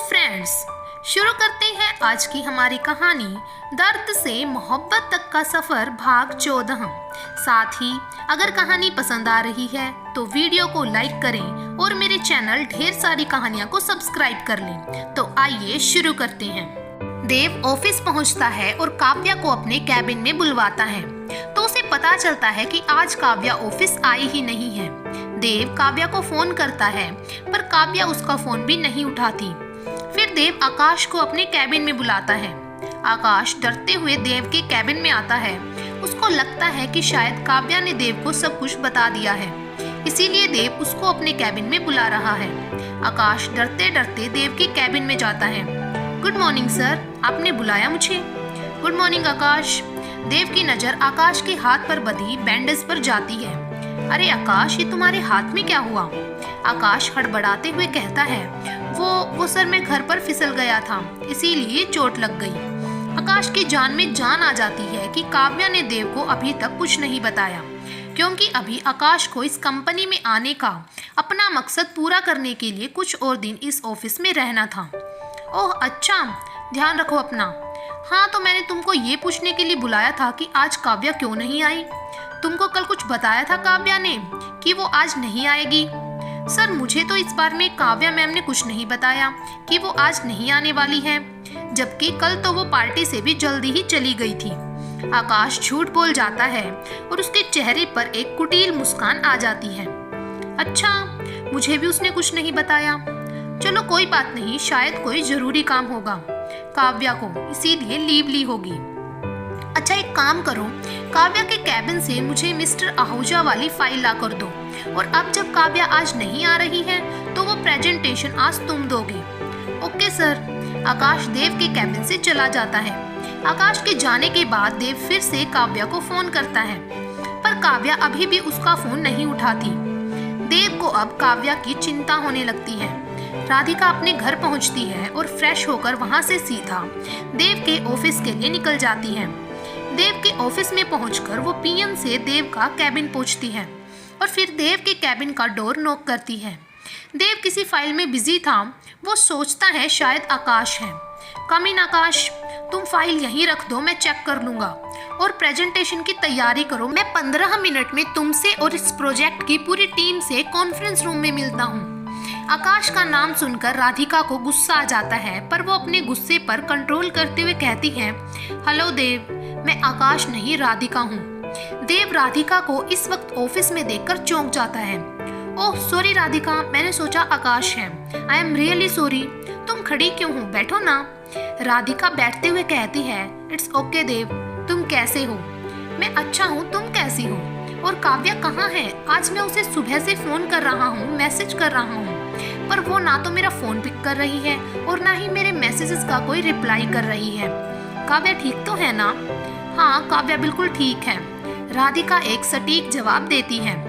Friends, शुरू करते हैं आज की हमारी कहानी दर्द से मोहब्बत तक का सफ़र भाग 14। साथ ही अगर कहानी पसंद आ रही है तो वीडियो को लाइक करें और मेरे चैनल ढेर सारी कहानियाँ को सब्सक्राइब कर लें। तो आइए शुरू करते हैं। देव ऑफिस पहुंचता है और काव्या को अपने कैबिन में बुलवाता है तो उसे पता चलता है कि आज काव्या ऑफिस आई ही नहीं है। देव काव्या को फोन करता है पर काव्या उसका फोन भी नहीं उठाती। फिर देव आकाश को अपने कैबिन में बुलाता है। आकाश डरते हुए देव के कैबिन में आता है। उसको लगता है कि शायद काव्या ने देव को सब कुछ बता दिया है, इसीलिए देव उसको अपने कैबिन में बुला रहा है। आकाश डरते डरते देव के कैबिन में जाता है। गुड मॉर्निंग सर, आपने बुलाया मुझे? गुड मॉर्निंग आकाश। देव की नज़र आकाश के हाथ पर बंधी बैंडेज पर जाती है। अरे आकाश, ये तुम्हारे हाथ में क्या हुआ? आकाश हड़बड़ाते हुए कहता है, वो सर मैं घर पर फिसल गया था, इसीलिए चोट लग गई। आकाश की जान में जान आ जाती है कि काव्या ने देव को अभी तक कुछ नहीं बताया, क्योंकि अभी आकाश को इस कंपनी में आने का अपना मकसद पूरा करने के लिए कुछ और दिन इस ऑफिस में रहना था। ओह अच्छा, ध्यान रखो अपना। हाँ, तो मैंने तुमको ये पूछने के लिए बुलाया था कि आज काव्या क्यों नहीं आई। तुमको कल कुछ बताया था काव्या ने कि वो आज नहीं आएगी। सर, मुझे तो इस बार में काव्या मैम ने कुछ नहीं बताया कि वो आज नहीं आने वाली है, जबकि कल तो वो पार्टी से भी जल्दी ही चली गई थी। आकाश झूठ बोल जाता है और उसके चेहरे पर एक कुटिल मुस्कान आ जाती है। अच्छा, मुझे भी उसने कुछ नहीं बताया। चलो कोई बात नहीं, शायद कोई जरूरी काम होगा काव्या को, इसीलिए लीव ली होगी। अच्छा, एक काम करो, काव्या के कैबिन से मुझे मिस्टर आहूजा वाली फाइल ला कर दो, और अब जब काव्या आज नहीं आ रही है तो वो प्रेजेंटेशन आज तुम दोगे। Okay sir. आकाश देव के कैबिन से चला जाता है। आकाश के जाने के बाद देव फिर से काव्या को फोन करता है, पर काव्या अभी भी उसका फोन नहीं उठाती। देव को अब काव्या की चिंता होने लगती है। राधिका अपने घर पहुंचती है और फ्रेश होकर वहां से सीधा देव के ऑफिस के लिए निकल जाती है। देव के ऑफिस में पहुंचकर वो पियन से देव का कैबिन पूछती है और फिर देव के कैबिन का डोर नॉक करती है। देव किसी फाइल में बिजी था। वो सोचता है शायद आकाश है। कम इन आकाश, तुम फाइल यहीं रख दो, मैं चेक कर लूँगा, और प्रेजेंटेशन की तैयारी करो। मैं 15 मिनट में तुमसे और इस प्रोजेक्ट की पूरी टीम से कॉन्फ्रेंस रूम में मिलता हूँ। आकाश का नाम सुनकर राधिका को गुस्सा आ जाता है, पर वो अपने गुस्से पर कंट्रोल करते हुए कहती है, हेलो देव, मैं आकाश नहीं राधिका हूँ। देव राधिका को इस वक्त ऑफिस में देखकर चौंक जाता है। ओह सॉरी राधिका, मैंने सोचा आकाश है। I am really sorry. तुम खड़ी क्यों हो, बैठो ना। राधिका बैठते हुए कहती है, इट्स ओके देव, तुम कैसे हो? मैं अच्छा हूँ, तुम कैसी हो? और काव्या कहाँ है? आज मैं उसे सुबह से फोन कर रहा हूँ, मैसेज कर रहा हूँ, पर वो ना तो मेरा फोन पिक कर रही है और ना ही मेरे मैसेजेस का कोई रिप्लाई कर रही है। काव्या ठीक तो है ना? हाँ, काव्या बिल्कुल ठीक है। राधिका एक सटीक जवाब देती है।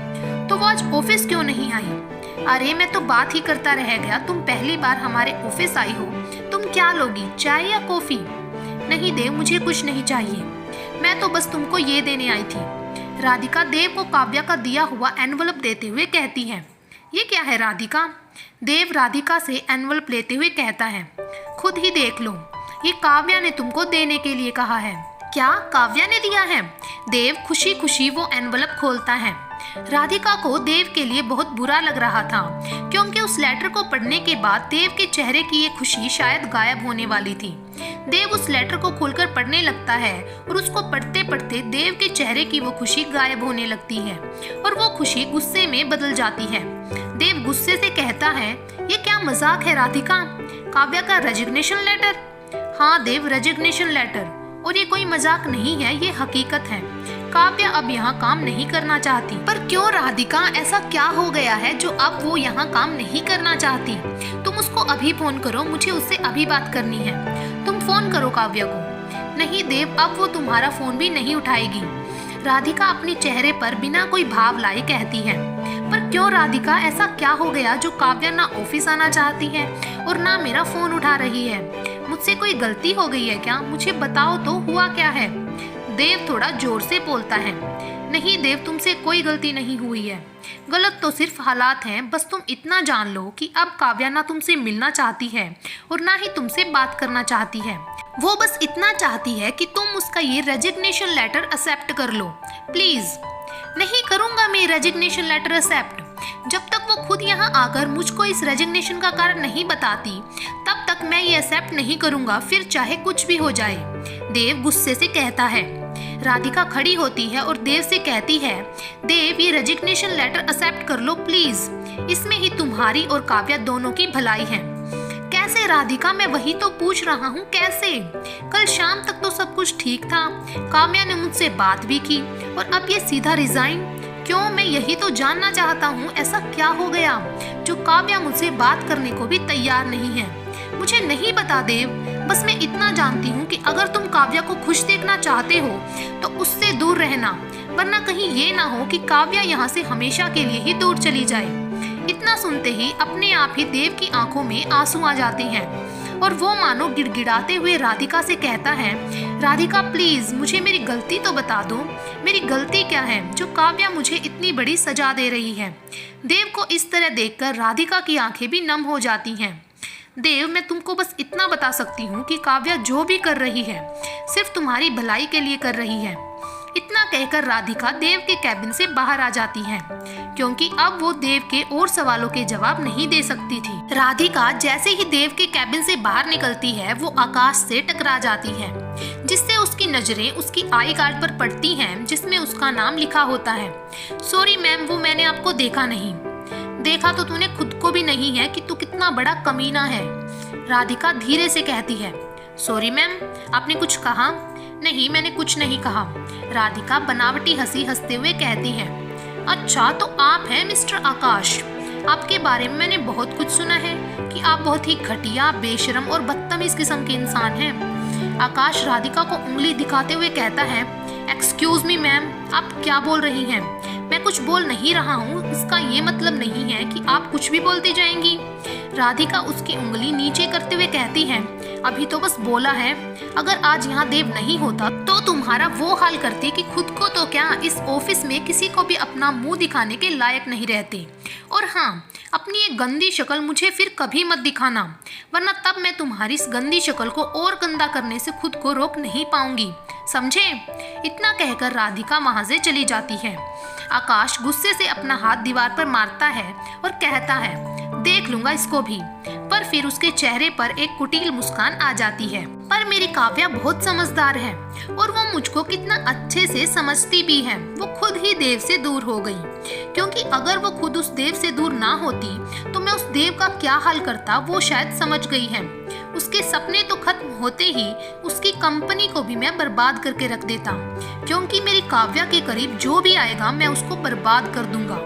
तो वो आज ऑफिस क्यों नहीं आई? अरे मैं तो बात ही करता रह गया। तुम पहली बार हमारे ऑफिस आई हो, तुम क्या लोगी, चाय या कॉफी? नहीं देव, मुझे कुछ नहीं चाहिए, मैं तो बस तुमको ये देने आई थी। राधिका देव को काव्या का दिया हुआ एनवलप देते हुए कहती है, ये क्या है राधिका? देव राधिका से एनवलप लेते हुए कहता है, खुद ही देख लो, ये काव्या ने तुमको देने के लिए कहा है। क्या काव्या ने दिया है? देव खुशी खुशी वो एनवलप खोलता है। राधिका को देव के लिए बहुत बुरा लग रहा था, क्योंकि उस लेटर को पढ़ने के बाद देव के चेहरे की ये खुशी शायद गायब होने वाली थी। देव उस लेटर को खोलकर पढ़ने लगता है और उसको पढ़ते पढ़ते देव के चेहरे की वो खुशी गायब होने लगती है और वो खुशी गुस्से में बदल जाती है। देव गुस्से से कहता है, ये क्या मजाक है राधिका? काव्या का रेजिग्नेशन लेटर? हाँ देव, रेजिग्नेशन लेटर, और ये कोई मजाक नहीं है, ये हकीकत है। काव्या अब यहाँ काम नहीं करना चाहती। पर क्यों राधिका, ऐसा क्या हो गया है जो अब वो यहाँ काम नहीं करना चाहती? तुम उसको अभी फोन करो, मुझे उससे अभी बात करनी है। तुम फोन करो काव्या को। नहीं देव, अब वो तुम्हारा फोन भी नहीं उठाएगी। राधिका अपने चेहरे पर बिना कोई भाव लाए कहती है। पर क्यों राधिका, ऐसा क्या हो गया जो काव्या ना ऑफिस आना चाहती है और ना मेरा फोन उठा रही है? मुझसे कोई गलती हो गई है क्या? मुझे बताओ तो, हुआ क्या है? देव थोड़ा जोर से बोलता है। नहीं देव, तुमसे कोई गलती नहीं हुई है। गलत तो सिर्फ हालात हैं। बस तुम इतना जान लो कि अब काव्या ना तुमसे मिलना चाहती है और ना ही तुमसे बात करना चाहती है। वो बस इतना चाहती है कि तुम उसका ये रेजिग्नेशन लेटर एक्सेप्ट कर लो। प्लीज। नहीं करूंगा मैं रेजिग्नेशन लेटर एक्सेप्ट। जब तक वो खुद यहाँ आकर मुझको इस रेजिग्नेशन का कारण नहीं बताती, तब तक मैं ये एक्सेप्ट नहीं करूंगा, फिर चाहे कुछ भी हो जाए। देव गुस्से से कहता है। राधिका खड़ी होती है और देव से कहती है, देव ये रेजिग्नेशन लेटर एक्सेप्ट कर लो प्लीज। इसमें ही तुम्हारी और काव्या दोनों की भलाई है। कैसे राधिका, मैं वही तो पूछ रहा हूँ, कैसे? कल शाम तक तो सब कुछ ठीक था, काव्या ने मुझसे बात भी की, और अब ये सीधा रिजाइन क्यों? मैं यही तो जानना चाहता हूँ, ऐसा क्या हो गया जो काव्या मुझसे बात करने को भी तैयार नहीं है? मुझे नहीं पता देव, बस मैं इतना जानती हूँ कि अगर तुम काव्या को खुश देखना चाहते हो तो उससे दूर रहना, वरना कहीं ये ना हो कि काव्या यहाँ से हमेशा के लिए ही दूर चली जाए। इतना सुनते ही अपने आप ही देव की आंखों में आंसू आ जाते हैं और वो मानो गिड़गिड़ाते हुए राधिका से कहता है, राधिका प्लीज मुझे मेरी गलती तो बता दो, मेरी गलती क्या है जो काव्या मुझे इतनी बड़ी सजा दे रही है? देव को इस तरह देखकर राधिका की आंखें भी नम हो जाती हैं। देव, मैं तुमको बस इतना बता सकती हूँ कि काव्या जो भी कर रही है सिर्फ तुम्हारी भलाई के लिए कर रही है। इतना कहकर राधिका देव के कैबिन से बाहर आ जाती है, क्योंकि अब वो देव के और सवालों के जवाब नहीं दे सकती थी। राधिका जैसे ही देव के कैबिन से बाहर निकलती है, वो आकाश से टकरा जाती है, जिससे उसकी नजरें उसकी आई कार्ड पर पड़ती हैं, जिसमें उसका नाम लिखा होता है। सॉरी मैम, वो मैंने आपको देखा नहीं। देखा तो तूने खुद को भी नहीं है कि तू कितना बड़ा कमीना है। राधिका धीरे से कहती है। सॉरी मैम, आपने कुछ कहा? नहीं, मैंने कुछ नहीं कहा। राधिका बनावटी हंसी हंसते हुए कहती है। अच्छा, तो आप हैं मिस्टर आकाश। आपके बारे में मैंने बहुत कुछ सुना है कि आप बहुत ही घटिया, बेशरम और बदतमीज किस्म के इंसान हैं। आकाश राधिका को उंगली दिखाते हुए कहता है, एक्सक्यूज मी मैम, आप क्या बोल रही हैं? मैं कुछ बोल नहीं रहा हूँ, इसका ये मतलब नहीं है कि आप कुछ भी बोलती जाएंगी। राधिका उसकी उंगली नीचे करते हुए कहती है, अभी तो बस बोला है, अगर आज यहाँ देव नहीं होता तो तुम्हारा वो हाल करती कि खुद को तो क्या, इस ऑफिस में किसी को भी अपना मुंह दिखाने के लायक नहीं रहते। और हाँ, अपनी ये गंदी शक्ल मुझे फिर कभी मत दिखाना, वरना तब मैं तुम्हारी इस गंदी शक्ल को और गंदा करने से खुद को रोक नहीं पाऊंगी, समझे? इतना कहकर राधिका वहां से चली जाती है। आकाश गुस्से से अपना हाथ दीवार पर मारता है और कहता है, देख लूंगा इसको भी। पर फिर उसके चेहरे पर एक कुटिल मुस्कान आ जाती है। पर मेरी काव्या बहुत समझदार है और वो मुझको कितना अच्छे से समझती भी है। वो खुद ही देव से दूर हो गई, क्योंकि अगर वो खुद उस देव से दूर ना होती तो मैं उस देव का क्या हाल करता, वो शायद समझ गई है। उसके सपने तो खत्म होते ही उसकी कंपनी को भी मैं बर्बाद करके रख देता, क्योंकि मेरी काव्या के करीब जो भी आएगा मैं उसको बर्बाद कर दूंगा,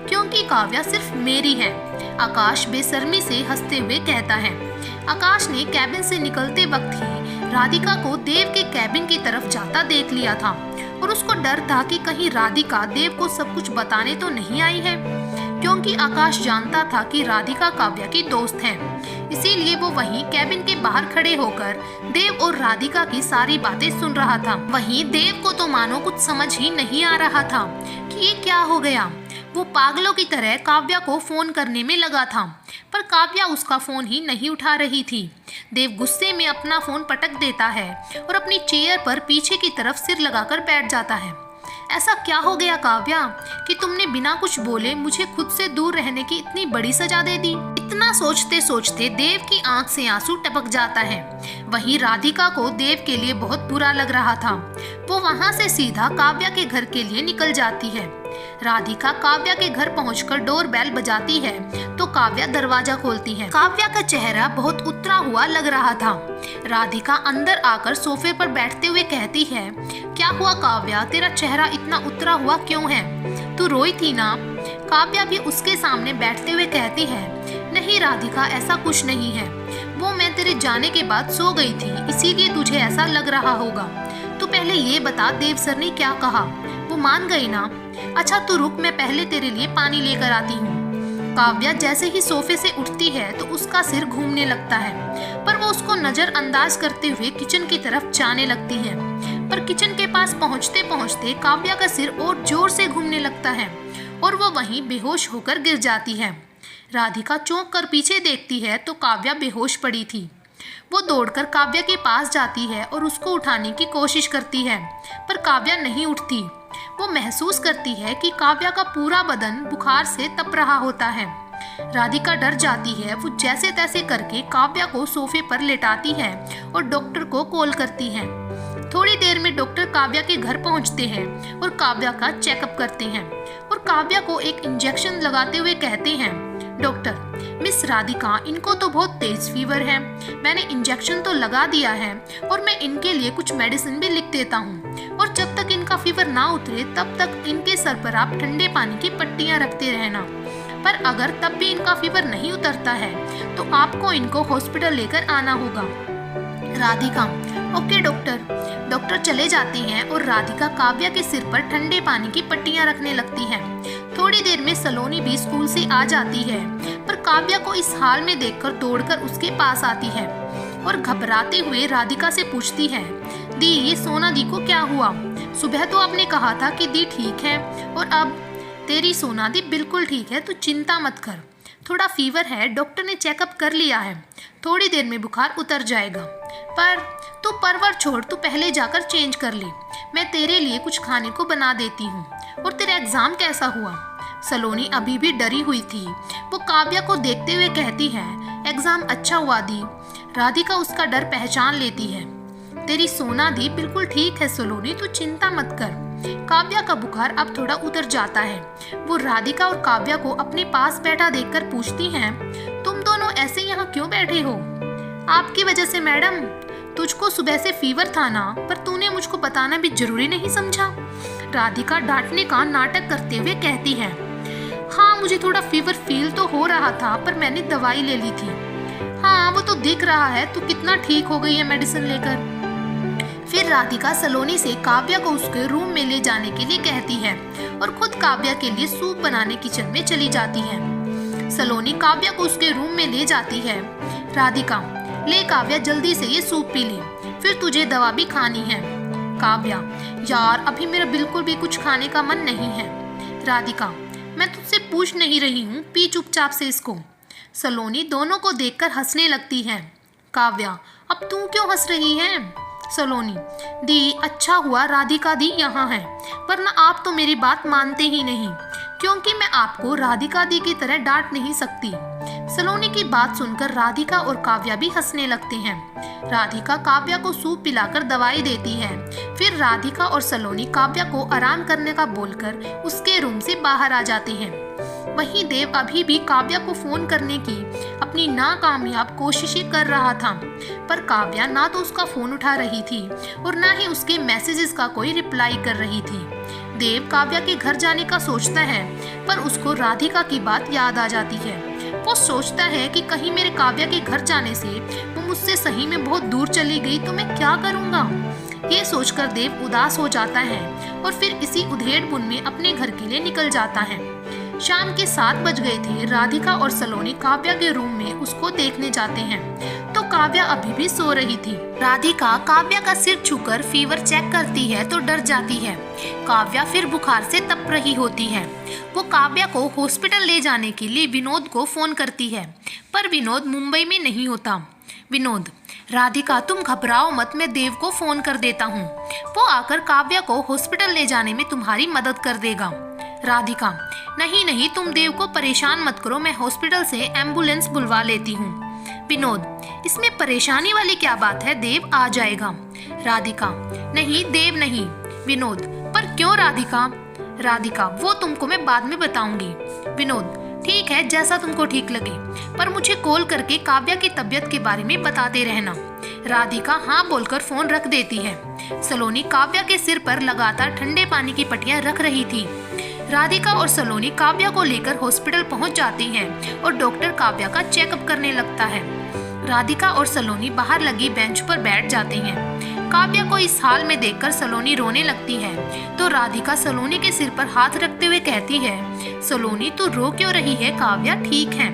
क्योंकि काव्या सिर्फ मेरी है। आकाश बेशर्मी से हंसते हुए कहता है। आकाश ने कैबिन से निकलते वक्त ही राधिका को देव के कैबिन की तरफ जाता देख लिया था और उसको डर था कि कहीं राधिका देव को सब कुछ बताने तो नहीं आई है, क्योंकि आकाश जानता था कि राधिका काव्या की दोस्त है। इसीलिए वो वहीं कैबिन के बाहर खड़े होकर देव और राधिका की सारी बातें सुन रहा था। वहीं देव को तो मानो कुछ समझ ही नहीं आ रहा था कि ये क्या हो गया। वो पागलों की तरह काव्या को फोन करने में लगा था, पर काव्या उसका फोन ही नहीं उठा रही थी। देव गुस्से में अपना फोन पटक देता है और अपनी चेयर पर पीछे की तरफ सिर लगाकर बैठ जाता है। ऐसा क्या हो गया काव्या कि तुमने बिना कुछ बोले मुझे खुद से दूर रहने की इतनी बड़ी सजा दे दी? इतना सोचते सोचते देव की आंख से आंसू टपक जाता है। वहीं राधिका को देव के लिए बहुत बुरा लग रहा था। वो वहां से सीधा काव्या के घर के लिए निकल जाती है। राधिका काव्या के घर पहुंचकर डोर बेल बजाती है तो काव्या दरवाजा खोलती है। काव्या का चेहरा बहुत उतरा हुआ लग रहा था। राधिका अंदर आकर सोफे पर बैठते हुए कहती है, क्या हुआ काव्या, तेरा चेहरा इतना उतरा हुआ क्यों है? तू रोई थी ना? काव्या भी उसके सामने बैठते हुए कहती है, नहीं राधिका, ऐसा कुछ नहीं है, वो मैं तेरे जाने के बाद सो गई थी, इसीलिए तुझे ऐसा लग रहा होगा। तू पहले ये बता, देव सर ने क्या कहा? वो मान गई ना? अच्छा तू रुक, मैं पहले तेरे लिए पानी लेकर आती हूँ। काव्या जैसे ही सोफे से उठती है तो उसका सिर घूमने लगता है, पर वो उसको नजरअंदाज करते हुए किचन की तरफ जाने लगती है। पर किचन के पास पहुंचते पहुंचते काव्या का सिर और जोर से घूमने लगता है और वो वहीं बेहोश होकर गिर जाती है। राधिका चौंक कर पीछे देखती है तो काव्या बेहोश पड़ी थी। वो दौड़कर काव्या के पास जाती है और उसको उठाने की कोशिश करती है, पर काव्या नहीं उठती। वो महसूस करती है कि काव्या का पूरा बदन बुखार से तप रहा होता है। राधिका डर जाती है। वो जैसे तैसे करके काव्या को सोफे पर लेटाती है और डॉक्टर को कॉल करती है। थोड़ी देर में डॉक्टर काव्या के घर पहुंचते हैं और काव्या का चेकअप करते हैं और काव्या को एक इंजेक्शन लगाते हुए कहते हैं, डॉक्टर, मिस राधिका, इनको तो बहुत तेज फीवर है। मैंने इंजेक्शन तो लगा दिया है और मैं इनके लिए कुछ मेडिसिन भी लिख देता हूँ, और जब तक इनका फीवर ना उतरे तब तक इनके सर पर आप ठंडे पानी की पट्टियाँ रखते रहना। पर अगर तब भी इनका फीवर नहीं उतरता है तो आपको इनको हॉस्पिटल लेकर आना होगा। Radhika, okay doctor. डॉक्टर चले जाते हैं और राधिका काव्या के सिर पर ठंडे पानी की पट्टियां रखने लगती है। थोड़ी देर में सलोनी भी स्कूल से आ जाती है, पर काव्या को इस हाल में देखकर दौड़कर उसके पास आती है और घबराते हुए राधिका से पूछती है, दी, ये सोना दी को क्या हुआ? सुबह तो आपने कहा था कि दी ठीक है और अब? तेरी सोना दी बिल्कुल ठीक है, तू चिंता मत कर। थोड़ा फीवर है, डॉक्टर ने चेकअप कर लिया है, थोड़ी देर में बुखार उतर जाएगा। पर तू परवर छोड़, तू पहले जाकर चेंज कर ले, मैं तेरे लिए कुछ खाने को बना देती हूँ। और तेरा एग्जाम कैसा हुआ? सलोनी अभी भी डरी हुई थी। वो काव्या को देखते हुए कहती है, एग्जाम अच्छा हुआ दी। राधिका उसका डर पहचान लेती है। तेरी सोना दी बिल्कुल ठीक है सलोनी, तू चिंता मत कर। काव्या का बुखार अब थोड़ा उतर जाता है। वो राधिका और काव्या को अपने पास बैठा देखकर पूछती हैं, तुम दोनों ऐसे यहाँ क्यों बैठे हो? आपकी वजह से मैडम। तुझको सुबह से फीवर था ना, पर तूने मुझको बताना भी जरूरी नहीं समझा। राधिका डांटने का नाटक करते हुए कहती है, हाँ मुझे थोड़ा फीवर फील तो हो रहा था, पर मैंने दवाई ले ली थी। हाँ वो तो दिख रहा है, तू कितना ठीक हो गई है मेडिसिन लेकर। फिर राधिका सलोनी से काव्या को उसके रूम में ले जाने के लिए कहती है और खुद काव्या के लिए सूप बनाने किचन में चली जाती है। सलोनी काव्या को उसके रूम में ले जाती है। राधिका, ले काव्या जल्दी से ये सूप पी ले, फिर तुझे दवा भी खानी है। काव्या, यार अभी मेरा बिल्कुल भी कुछ खाने का मन नहीं है। राधिका, मैं तुझसे पूछ नहीं रही हूँ, पी चुपचाप से इसको। सलोनी दोनों को देखकर हंसने लगती है। काव्या, अब तू क्यों हंस रही है? सलोनी, दी अच्छा हुआ राधिका दी यहाँ है, वरना आप तो मेरी बात मानते ही नहीं, क्योंकि मैं आपको राधिका दी की तरह डांट नहीं सकती। सलोनी की बात सुनकर राधिका और काव्या भी हंसने लगते हैं। राधिका काव्या को सूप पिलाकर दवाई देती है। फिर राधिका और सलोनी काव्या को आराम करने का बोलकर उसके रूम से बाहर आ जाते हैं। वहीं देव अभी भी काव्या को फोन करने की अपनी नाकामयाब कोशिशें कर रहा था, पर काव्या ना तो उसका फोन उठा रही थी और ना ही उसके मैसेजेस का कोई रिप्लाई कर रही थी। देव काव्या के घर जाने का सोचता है, पर उसको राधिका की बात याद आ जाती है। वो सोचता है कि कहीं मेरे काव्या के घर जाने से वो मुझसे सही में बहुत दूर चली गई तो मैं क्या करूँगा। ये सोचकर देव उदास हो जाता है और फिर इसी उधेड़-बुन में अपने घर के लिए निकल जाता है। शाम के 7 बज गए थे। राधिका और सलोनी काव्या के रूम में उसको देखने जाते हैं तो काव्या अभी भी सो रही थी। राधिका काव्या का सिर छूकर फीवर चेक करती है तो डर जाती है। काव्या फिर बुखार से तप रही होती है। वो काव्या को हॉस्पिटल ले जाने के लिए विनोद को फोन करती है, पर विनोद मुंबई में नहीं होता। विनोद, राधिका तुम घबराओ मत, मैं देव को फोन कर देता हूँ, वो आकर काव्या को हॉस्पिटल ले जाने में तुम्हारी मदद कर देगा। राधिका, नहीं नहीं, तुम देव को परेशान मत करो, मैं हॉस्पिटल से एम्बुलेंस बुलवा लेती हूँ। विनोद, इसमें परेशानी वाली क्या बात है, देव आ जाएगा। राधिका, नहीं देव नहीं। विनोद, पर क्यों राधिका? राधिका, वो तुमको मैं बाद में बताऊंगी। विनोद, ठीक है जैसा तुमको ठीक लगे, पर मुझे कॉल करके काव्या की तबीयत के बारे में बताते रहना। राधिका हाँ बोलकर फोन रख देती है। सलोनी काव्या के सिर पर लगातार ठंडे पानी की पट्टियां रख रही थी। राधिका और सलोनी काव्या को लेकर हॉस्पिटल पहुंच जाती हैं और डॉक्टर काव्या का चेकअप करने लगता है। राधिका और सलोनी बाहर लगी बेंच पर बैठ जाते हैं। काव्या को इस हाल में देखकर सलोनी रोने लगती है तो राधिका सलोनी के सिर पर हाथ रखते हुए कहती है, सलोनी तू रो क्यों रही है, काव्या ठीक है।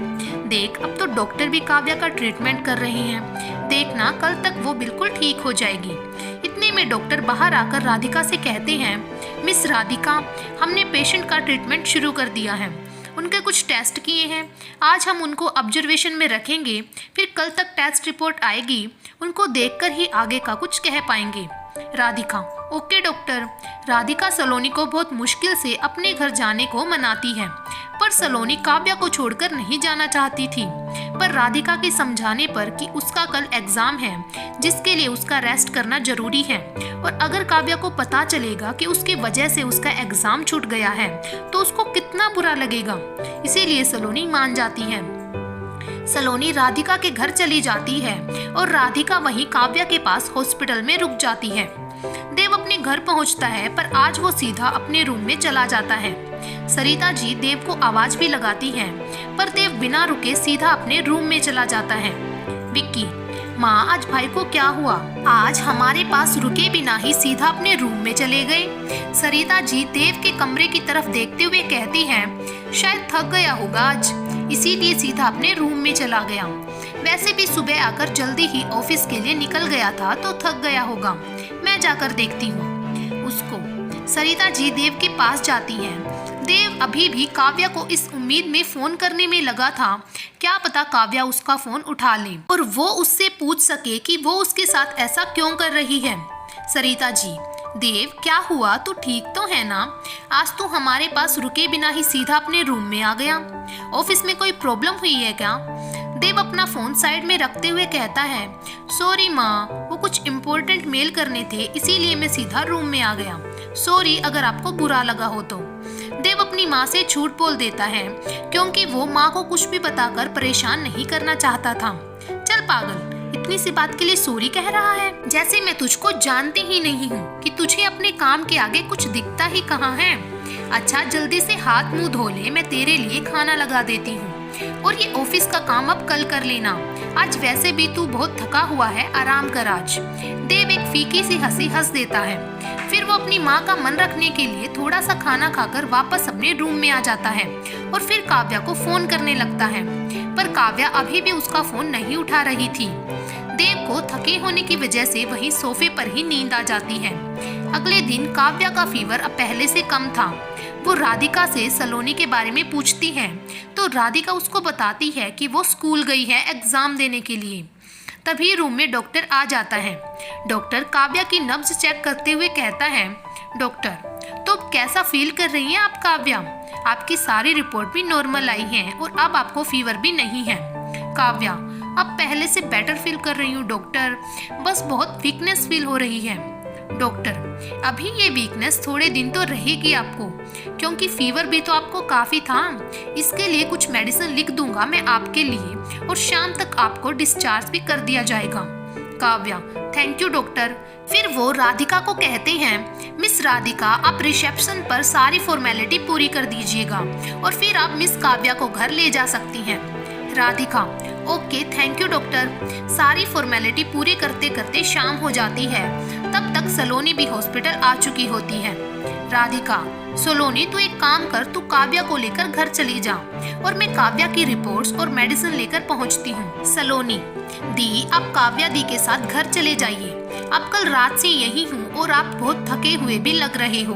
देख अब तो डॉक्टर भी काव्या का ट्रीटमेंट कर रहे हैं, देखना कल तक वो बिल्कुल ठीक हो जाएगी। इतने इतने में डॉक्टर बाहर आकर राधिका से कहते हैं, मिस राधिका, हमने पेशेंट का ट्रीटमेंट शुरू कर दिया है। उनके कुछ टेस्ट किए हैं। आज हम उनको ऑब्जर्वेशन में रखेंगे, फिर कल तक टेस्ट रिपोर्ट आएगी। उनको देखकर ही आगे का कुछ कह पाएंगे। Radhika, okay doctor. राधिका सलोनी को बहुत मुश्किल से अपने घर जाने को मनाती है, पर सलोनी काव्या को छोड़कर नहीं जाना चाहती थी। पर राधिका के समझाने पर कि उसका कल एग्जाम है, जिसके लिए उसका रेस्ट करना जरूरी है, और अगर काव्या को पता चलेगा कि उसकी वजह से उसका एग्जाम छूट गया है तो उसको कितना बुरा लगेगा। इसीलिए सलोनी मान जाती है। सलोनी राधिका के घर चली जाती है और राधिका वहीं काव्या के पास हॉस्पिटल में रुक जाती है। देव अपने घर पहुंचता है, पर आज वो सीधा अपने रूम में चला जाता है। सरिता जी देव को आवाज भी लगाती है, पर देव बिना रुके सीधा अपने रूम में चला जाता है। विक्की, माँ आज भाई को क्या हुआ? आज हमारे पास रुके बिना ही सीधा अपने रूम में चले गए। सरिता जी देव के कमरे की तरफ देखते हुए कहती हैं, शायद थक गया होगा आज, इसीलिए सीधा अपने रूम में चला गया। वैसे भी सुबह आकर जल्दी ही ऑफिस के लिए निकल गया था तो थक गया होगा। मैं जाकर देखती हूँ उसको। सरिता जी देव के पास जाती हैं। देव अभी भी काव्या को इस उम्मीद में फोन करने में लगा था, क्या पता काव्या उसका फोन उठा ले और वो उससे पूछ सके कि वो उसके साथ ऐसा क्यों कर रही है। सरिता जी, देव क्या हुआ, तू ठीक तो है ना? आज तू हमारे पास रुके बिना ही सीधा अपने रूम में आ गया। ऑफिस में कोई प्रॉब्लम हुई है क्या? देव अपना फोन साइड में रखते हुए कहता है, सॉरी माँ, वो कुछ इम्पोर्टेंट मेल करने थे, इसीलिए मैं सीधा रूम में आ गया। सॉरी अगर आपको बुरा लगा हो तो। देव अपनी माँ से झूठ बोल देता है, क्योंकि वो माँ को कुछ भी बताकर परेशान नहीं करना चाहता था। चल पागल, इतनी सी बात के लिए सॉरी कह रहा है, जैसे मैं तुझको जानती ही नहीं हूँ कि तुझे अपने काम के आगे कुछ दिखता ही कहाँ है। अच्छा जल्दी से हाथ मुंह धो ले, मैं तेरे लिए खाना लगा देती हूँ, और ये ऑफिस का काम अब कल कर लेना। आज वैसे भी तू बहुत थका हुआ है, आराम कर आज। देव एक फीकी सी हंसी हंस देता है। फिर वो अपनी माँ का मन रखने के लिए थोड़ा सा खाना खाकर वापस अपने रूम में आ जाता है और फिर काव्या को फोन करने लगता है, पर काव्या अभी भी उसका फोन नहीं उठा रही थी। देव को थके होने की वजह से वहीं सोफे पर ही नींद आ जाती है। अगले दिन काव्या का फीवर अब पहले से कम था। वो राधिका से सलोनी के बारे में पूछती है तो राधिका उसको बताती है कि वो स्कूल गई है एग्जाम देने के लिए। तभी रूम में डॉक्टर आ जाता है। डॉक्टर काव्या की नब्ज चेक करते हुए कहता है, डॉक्टर तो कैसा फील कर रही हैं आप काव्या? आपकी सारी रिपोर्ट भी नॉर्मल आई है और अब आपको फीवर भी नहीं है। काव्या, अब पहले से बेटर फील कर रही हूँ डॉक्टर, बस बहुत वीकनेस फील हो रही है। डॉक्टर, अभी ये वीकनेस थोड़े दिन तो रहेगी आपको, क्योंकि फीवर भी तो आपको काफी था। इसके लिए कुछ मेडिसिन लिख दूंगा मैं आपके लिए और शाम तक आपको डिस्चार्ज भी कर दिया जाएगा। Kavya, thank you doctor. फिर वो राधिका को कहते हैं, मिस राधिका आप रिसेप्शन पर सारी फॉर्मेलिटी पूरी कर दीजिएगा और फिर आप मिस काव्या को घर ले जा सकती हैं। Radhika, okay thank you doctor. सारी फॉर्मेलिटी पूरी करते करते शाम हो जाती है। तब तक सलोनी भी हॉस्पिटल आ चुकी होती है। राधिका, सलोनी तू एक काम कर, तू काव्या को लेकर घर चली जा और मैं काव्या की रिपोर्ट्स और मेडिसिन लेकर पहुंचती हूँ। सलोनी, दी आप काव्या दी के साथ घर चले जाइए। अब कल रात से यही हूँ और आप बहुत थके हुए भी लग रहे हो।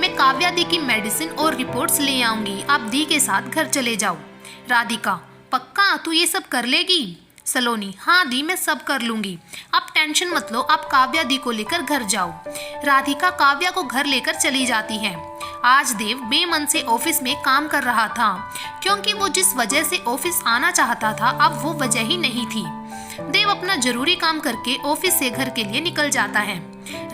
मैं काव्या दी की मेडिसिन और रिपोर्ट्स ले आऊंगी, आप दी के साथ घर चले जाओ। राधिका, पक्का तू ये सब कर लेगी? सलोनी, हाँ दी मैं सब कर लूंगी, आप टेंशन मत लो, आप काव्या दी को लेकर घर जाओ। राधिका काव्या को घर लेकर चली जाती है। आज देव बेमन से ऑफिस में काम कर रहा था, क्योंकि वो जिस वजह से ऑफिस आना चाहता था अब वो वजह ही नहीं थी। देव अपना जरूरी काम करके ऑफिस से घर के लिए निकल जाता है।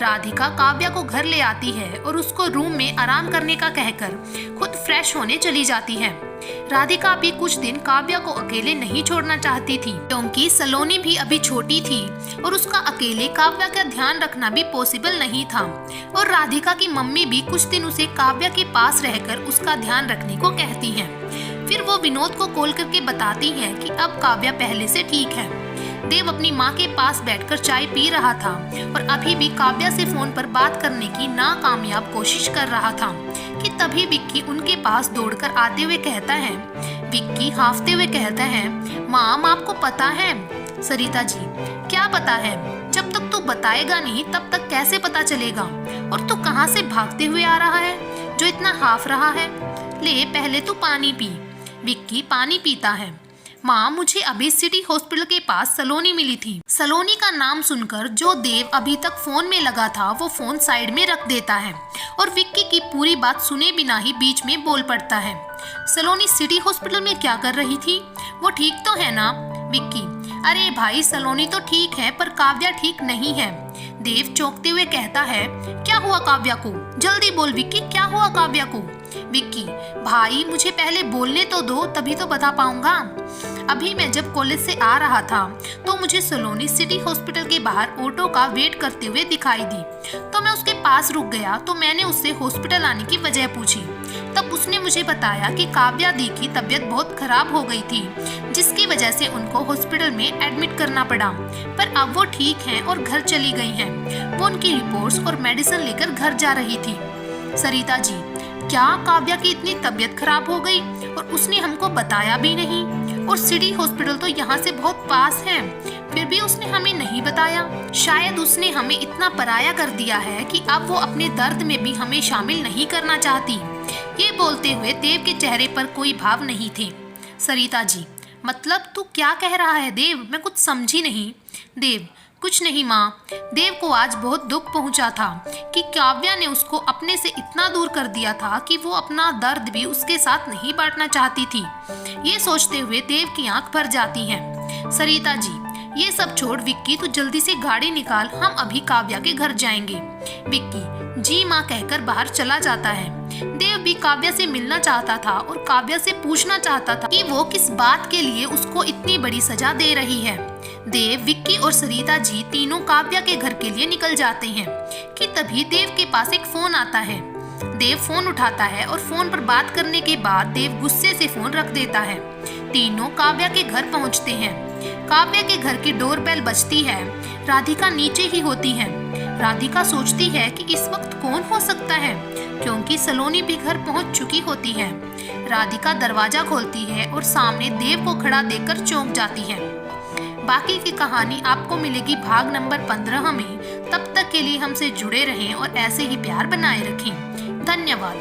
राधिका काव्या को घर ले आती है और उसको रूम में आराम करने का कहकर खुद फ्रेश होने चली जाती है। राधिका भी कुछ दिन काव्या को अकेले नहीं छोड़ना चाहती थी, क्योंकि सलोनी भी अभी छोटी थी और उसका अकेले काव्या का ध्यान रखना भी पॉसिबल नहीं था। और राधिका की मम्मी भी कुछ दिन उसे काव्या के पास रहकर उसका ध्यान रखने को कहती हैं। फिर वो विनोद को कॉल करके बताती हैं कि अब काव्या पहले से ठीक है। देव अपनी माँ के पास बैठकर चाय पी रहा था और अभी भी काव्या से फोन पर बात करने की नाकामयाब कोशिश कर रहा था कि तभी विक्की उनके पास दौड़कर आते हुए कहता है। विक्की हांफते हुए कहता है, माँ आपको पता है? सरिता जी, क्या पता है? जब तक तू बताएगा नहीं तब तक कैसे पता चलेगा? और तू कहाँ से भागते हुए आ रहा है जो इतना हाफ रहा है? ले पहले तू पानी पी। विक्की पानी पीता है। माँ, मुझे अभी सिटी हॉस्पिटल के पास सलोनी मिली थी। सलोनी का नाम सुनकर जो देव अभी तक फोन में लगा था वो फोन साइड में रख देता है और विक्की की पूरी बात सुने बिना ही बीच में बोल पड़ता है। सलोनी सिटी हॉस्पिटल में क्या कर रही थी? वो ठीक तो है ना? विक्की: अरे भाई, सलोनी तो ठीक है पर काव्या ठीक नहीं है। देव चौंकते हुए कहता है, क्या हुआ काव्या को? जल्दी बोल विक्की, क्या हुआ काव्या को? विक्की: भाई मुझे पहले बोलने तो दो, तभी तो बता पाऊंगा। अभी मैं जब कॉलेज से आ रहा था तो मुझे सलोनी सिटी हॉस्पिटल के बाहर ऑटो का वेट करते हुए दिखाई दी, तो मैं उसके पास रुक गया। तो मैंने उससे हॉस्पिटल आने की वजह पूछी। तब उसने मुझे बताया कि काव्या दी की तबीयत बहुत खराब हो गई थी, जिसकी वजह से उनको हॉस्पिटल में एडमिट करना पड़ा, पर अब वो ठीक हैं और घर चली गई हैं। वो उनकी रिपोर्ट्स और मेडिसिन लेकर घर जा रही थी। सरिता जी: क्या काव्या की इतनी तबीयत खराब हो गई और उसने हमको बताया भी नहीं? और सिटी हॉस्पिटल तो यहाँ से बहुत पास है, फिर भी उसने हमें नहीं बताया। शायद उसने हमें इतना पराया कर दिया है कि अब वो अपने दर्द में भी हमें शामिल नहीं करना चाहती। ये बोलते हुए देव के चेहरे पर कोई भाव नहीं थे। सरिता जी: मतलब तू क्या कह रहा है देव? मैं कुछ समझी नहीं। देव: कुछ नहीं माँ, देव को आज बहुत दुख पहुंचा था कि काव्या ने उसको अपने से इतना दूर कर दिया था कि वो अपना दर्द भी उसके साथ नहीं बांटना चाहती थी। ये सोचते हुए देव की आंख भर जाती है। सरिता जी: ये सब छोड़ विक्की, तू जल्दी से गाड़ी निकाल, हम अभी काव्या के घर जाएंगे। विक्की: जी माँ कहकर बाहर चला जाता है। देव भी काव्या से मिलना चाहता था और काव्या से पूछना चाहता था कि वो किस बात के लिए उसको इतनी बड़ी सजा दे रही है। देव, विक्की और सरिता जी तीनों काव्या के घर के लिए निकल जाते हैं कि तभी देव के पास एक फोन आता है। देव फोन उठाता है और फोन पर बात करने के बाद देव गुस्से से फोन रख देता है। तीनों काव्या के घर पहुंचते हैं। काव्या के घर की डोरबेल बजती है। राधिका नीचे ही होती है। राधिका सोचती है कि इस वक्त कौन हो सकता है, क्योंकि सलोनी भी घर पहुंच चुकी होती है। राधिका दरवाजा खोलती है और सामने देव को खड़ा देखकर चौंक जाती है। बाकी की कहानी आपको मिलेगी भाग नंबर 15 में। तब तक के लिए हमसे जुड़े रहें और ऐसे ही प्यार बनाए रखें। धन्यवाद।